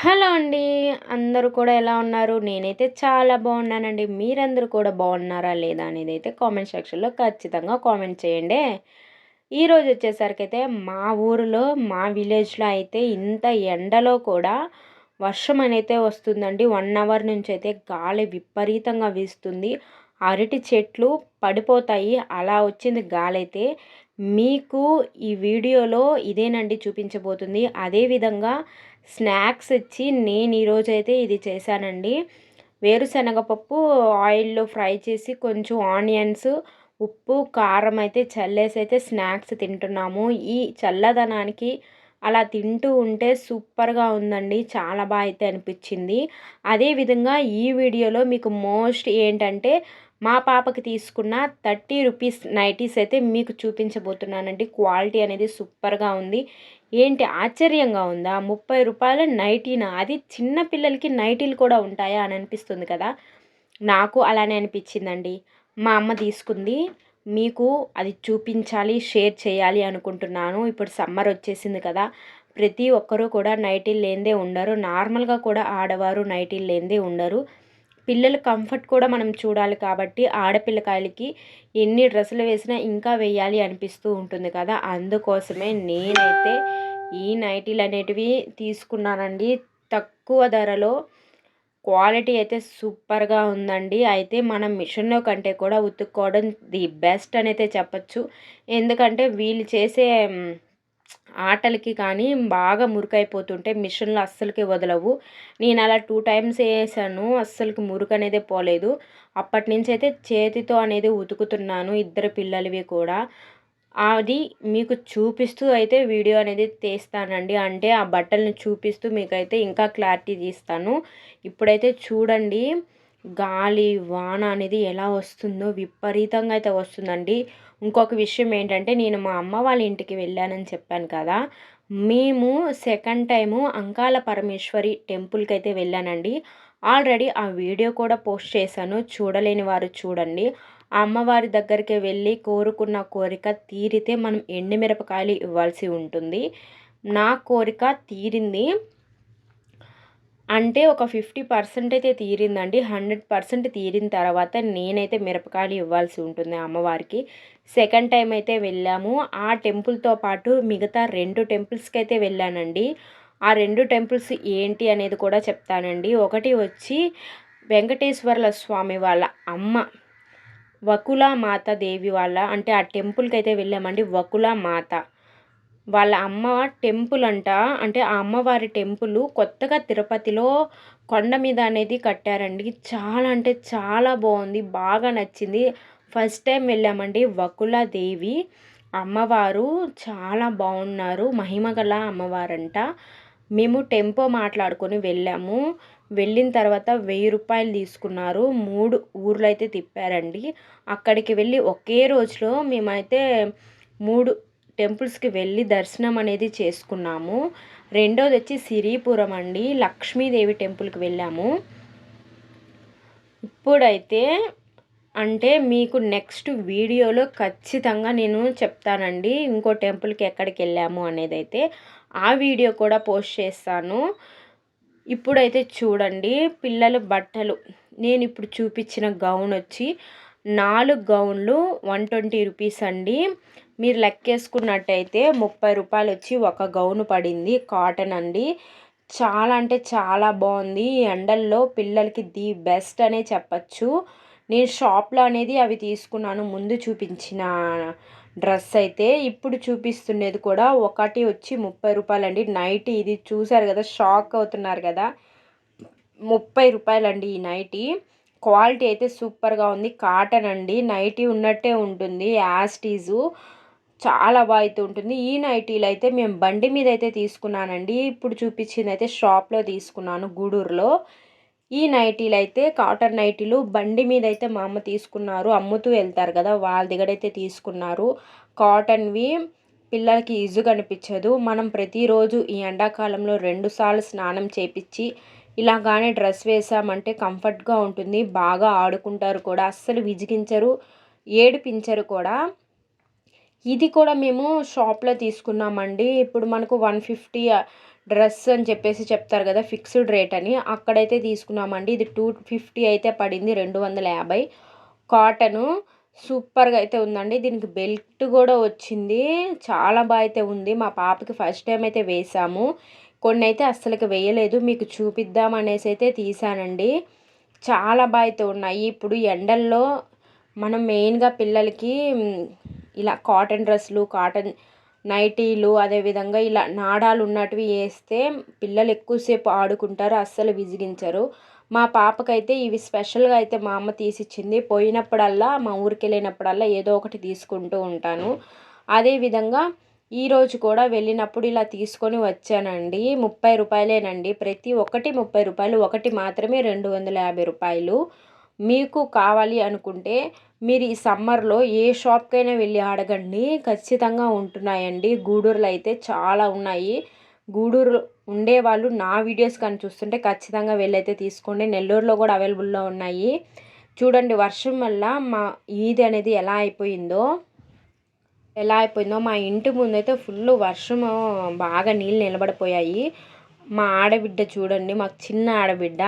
Hello అండి. అందరూ కూడా ఎలా ఉన్నారు? నేనైతే చాలా బాగున్నానండి. మీరందరూ కూడా బాగున్నారా లేదా అనేదైతే కామెంట్ సెక్షన్‌లో ఖచ్చితంగా కామెంట్ చేయండి. ఈరోజు వచ్చేసరికైతే మా ఊరిలో, మా విలేజ్‌లో అయితే ఇంత ఎండలో కూడా వర్షం అనేది వస్తుందండి. 1 అవర్ నుంచి అయితే గాలి విపరీతంగా వీస్తుంది. అరటి చెట్లు పడిపోతాయి. అలా వచ్చింది గాలైతే. మీకు ఈ వీడియోలో ఇదేనండి చూపించబోతుంది. అదేవిధంగా స్నాక్స్ ఇచ్చి నేను ఈరోజైతే ఇది చేశానండి. వేరుశనగ పప్పు ఆయిల్‌లో ఫ్రై చేసి కొంచెం ఆనియన్స్, ఉప్పు, కారం అయితే చల్లేసి అయితే స్నాక్స్ తింటున్నాము. ఈ చల్లదనానికి అలా తింటూ ఉంటే సూపర్‌గా ఉందండి. చాలా అయితే అనిపించింది. అదేవిధంగా ఈ వీడియోలో మీకు మోస్ట్ ఏంటంటే మా పాపకి తీసుకున్న 30 రూపీస్ నైటీస్ అయితే మీకు చూపించబోతున్నానండి. క్వాలిటీ అనేది సూపర్‌గా ఉంది. ఏంటి ఆశ్చర్యంగా ఉందా? 30 రూపాయల నైటీనా? అది చిన్న పిల్లలకి నైటీలు కూడా ఉంటాయా అని అనిపిస్తుంది కదా! నాకు అలానే అనిపించిందండి. మా అమ్మ తీసుకుంది. మీకు అది చూపించాలి, షేర్ చేయాలి అనుకుంటున్నాను. ఇప్పుడు సమ్మర్ వచ్చేసింది కదా! ప్రతి ఒక్కరూ కూడా నైటీలు లేనిదే ఉండరు. నార్మల్‌గా కూడా ఆడవారు నైటీలు లేనిదే ఉండరు. పిల్లల కంఫర్ట్ కూడా మనం చూడాలి కాబట్టి ఆడపిల్లకాయలకి ఎన్ని డ్రెస్సులు వేసినా ఇంకా వేయాలి అనిపిస్తూ ఉంటుంది కదా! అందుకోసమే నేనైతే ఈ నైటీలు అనేటివి తీసుకున్నానండి. తక్కువ ధరలో క్వాలిటీ అయితే సూపర్‌గా ఉందండి. అయితే మనం మిషన్‌లో కంటే కూడా ఉతుక్కోవడం ది బెస్ట్ అనైతే చెప్పొచ్చు. ఎందుకంటే వీళ్ళు చేసే ఆటలకి కానీ బాగా మురికైపోతుంటే మిషన్‌లో అస్సలకి వదలవు. నేను అలా 2 టైమ్స్ ఏసాను. అస్సలకి మురుకనేదే పోలేదు. అప్పటినుంచైతే చేతితో అనేది ఉతుకుతున్నాను. ఇద్దరు పిల్లలవి కూడా. అది మీకు చూపిస్తూ అయితే వీడియో అనేది తీస్తానండి. అంటే ఆ బట్టల్ని చూపిస్తూ మీకైతే ఇంకా క్లారిటీ తీస్తాను. ఇప్పుడైతే చూడండి గాలి, వాన అనేది ఎలా వస్తుందో విపరీతంగా అయితే వస్తుందండి. ఇంకొక విషయం ఏంటంటే నేను మా అమ్మ వాళ్ళ ఇంటికి వెళ్ళానని చెప్పాను కదా! మేము సెకండ్ టైము అంకాల పరమేశ్వరి టెంపుల్‌కైతే వెళ్ళానండి. ఆల్రెడీ ఆ వీడియో కూడా పోస్ట్ చేశాను. చూడలేని వారు చూడండి. ఆ అమ్మవారి దగ్గరికి వెళ్ళి కోరుకున్న కోరిక తీరితే మనం ఎండుమిరపకాయలు ఇవ్వాల్సి ఉంటుంది. నా కోరిక తీరింది. అంటే ఒక 50% అయితే తీరిందండి. 100% తీరిన తర్వాత నేనైతే మిరపకాయలు ఇవ్వాల్సి ఉంటుంది అమ్మవారికి. సెకండ్ టైం అయితే వెళ్ళాము. ఆ టెంపుల్‌తో పాటు మిగతా 2 టెంపుల్స్‌కైతే వెళ్ళానండి. ఆ 2 టెంపుల్స్ ఏంటి అనేది కూడా చెప్తానండి. ఒకటి వచ్చి వెంకటేశ్వర్ల స్వామి వాళ్ళ అమ్మ వకులా మాత దేవి వాళ్ళ అంటే ఆ టెంపుల్‌కైతే వెళ్ళామండి. వకులా మాత వాళ్ళ అమ్మ టెంపుల్ అంట. అంటే ఆ అమ్మవారి టెంపుల్ కొత్తగా తిరుపతిలో కొండ మీద అనేది కట్టారండి. చాలా అంటే చాలా బాగుంది. బాగా నచ్చింది. ఫస్ట్ టైం వెళ్ళామండి. వకులాదేవి అమ్మవారు చాలా బాగున్నారు. మహిమగల అమ్మవారంట. మేము టెంపో మాట్లాడుకొని వెళ్ళాము. వెళ్ళిన తర్వాత 1000 రూపాయలు తీసుకున్నారు. 3 ఊర్లు అయితే తిప్పారండి. అక్కడికి వెళ్ళి ఒకే రోజులో మేమైతే 3 టెంపుల్స్‌కి వెళ్ళి దర్శనం అనేది చేసుకున్నాము. రెండోది వచ్చి సిరిపురం అండి. లక్ష్మీదేవి టెంపుల్‌కి వెళ్ళాము. ఇప్పుడైతే అంటే మీకు నెక్స్ట్ వీడియోలో ఖచ్చితంగా నేను చెప్తానండి. ఇంకో టెంపుల్‌కి ఎక్కడికి వెళ్ళాము అనేదైతే. ఆ వీడియో కూడా పోస్ట్ చేస్తాను. ఇప్పుడైతే చూడండి పిల్లల బట్టలు. నేను ఇప్పుడు చూపించిన గౌన్ వచ్చి 4 గౌన్లు 120 రూపీస్ అండి. మీరు లెక్కేసుకున్నట్టయితే 30 రూపాయలు వచ్చి ఒక గౌను పడింది. కాటన్ అండి. చాలా అంటే చాలా బాగుంది. ఎండల్లో పిల్లలకి ది బెస్ట్ అనే చెప్పచ్చు. నేను షాప్లో అనేది అవి తీసుకున్నాను. ముందు చూపించిన డ్రెస్ అయితే ఇప్పుడు చూపిస్తున్నది కూడా ఒకటి వచ్చి 30 రూపాయలండి. నైటీ ఇది చూసారు కదా, షాక్ అవుతున్నారు కదా. 30 రూపాయలండి ఈ నైటీ. క్వాలిటీ అయితే సూపర్గా ఉంది. కాటన్ అండి. నైటీ ఉన్నట్టే ఉంటుంది యాజ్ టీజు. చాలా అయితే ఉంటుంది. ఈ నైటీలు అయితే మేము బండి మీద అయితే తీసుకున్నానండి. ఇప్పుడు చూపించింది అయితే షాప్లో తీసుకున్నాను గూడూరులో. ఈ నైటీలు అయితే కాటన్ నైటీలు బండి మీద అయితే మా అమ్మ తీసుకున్నారు. అమ్ముతూ వెళ్తారు కదా, వాళ్ళ దగ్గరైతే తీసుకున్నారు. కాటన్వి పిల్లలకి ఈజీగా అనిపించదు. మనం ప్రతిరోజు ఈ ఎండాకాలంలో 2 సార్లు స్నానం చేపించి ఇలాగానే డ్రెస్ వేసామంటే కంఫర్ట్గా ఉంటుంది. బాగా ఆడుకుంటారు కూడా, అస్సలు విజిగించరు, ఏడిపించరు కూడా. ఇది కూడా మేము షాప్లో తీసుకున్నామండి. ఇప్పుడు మనకు 150 డ్రెస్ అని చెప్పేసి చెప్తారు కదా ఫిక్స్డ్ రేట్ అని, అక్కడైతే తీసుకున్నామండి. ఇది 250 అయితే పడింది, 250 కాటను. సూపర్గా అయితే ఉందండి. దీనికి బెల్ట్ కూడా వచ్చింది, చాలా బాగా అయితే ఉంది. మా పాపకి ఫస్ట్ టైం అయితే వేసాము, కొన్ని అయితే అస్సలకి వేయలేదు, మీకు చూపిద్దాం అనేసి అయితే తీసానండి. చాలా బాగా అయితే ఉన్నాయి. ఇప్పుడు ఎండల్లో మనం మెయిన్గా పిల్లలకి ఇలా కాటన్ డ్రెస్సులు, కాటన్ నైటీలు, అదేవిధంగా ఇలా నాడాలు ఉన్నటివి వేస్తే పిల్లలు ఎక్కువసేపు ఆడుకుంటారు, అస్సలు విసిగించరు. మా పాపకైతే ఇవి స్పెషల్గా అయితే మా అమ్మ తీసిచ్చింది. పోయినప్పుడల్లా, మా ఊరికి వెళ్ళినప్పుడల్లా ఏదో ఒకటి తీసుకుంటూ ఉంటాను. అదేవిధంగా ఈరోజు కూడా వెళ్ళినప్పుడు ఇలా తీసుకొని వచ్చానండి. 30 రూపాయలేనండి, ప్రతి ఒక్కటి 30 రూపాయలు, ఒకటి మాత్రమే 250 రూపాయలు. మీకు కావాలి అనుకుంటే మీరు ఈ సమ్మర్లో ఏ షాప్కైనా వెళ్ళి అడగండి, ఖచ్చితంగా ఉంటున్నాయండి. గూడూరులో అయితే చాలా ఉన్నాయి. గూడూరు ఉండేవాళ్ళు నా వీడియోస్ కానీ చూస్తుంటే ఖచ్చితంగా వెళ్ళైతే తీసుకోండి. నెల్లూరులో కూడా అవైలబుల్లో ఉన్నాయి. చూడండి వర్షం వల్ల మా ఈది అనేది ఎలా అయిపోయిందో మా ఇంటి ముందైతే ఫుల్ వర్షము, బాగా నీళ్ళు నిలబడిపోయాయి. మా ఆడబిడ్డ చూడండి, మాకు చిన్న ఆడబిడ్డ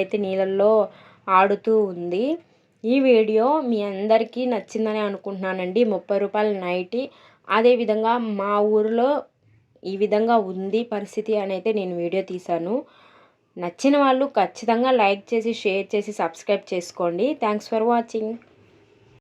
అయితే నీళ్ళల్లో ఆడుతూ ఉంది. ఈ వీడియో మీ అందరికీ నచ్చిందని అనుకుంటున్నానండి. 30 రూపాయల నైటీ. అదేవిధంగా మా ఊరిలో ఈ విధంగా ఉంది పరిస్థితి అని అయితే నేను వీడియో తీశాను. నచ్చిన వాళ్ళు ఖచ్చితంగా లైక్ చేసి, షేర్ చేసి, సబ్స్క్రైబ్ చేసుకోండి. Thanks for watching.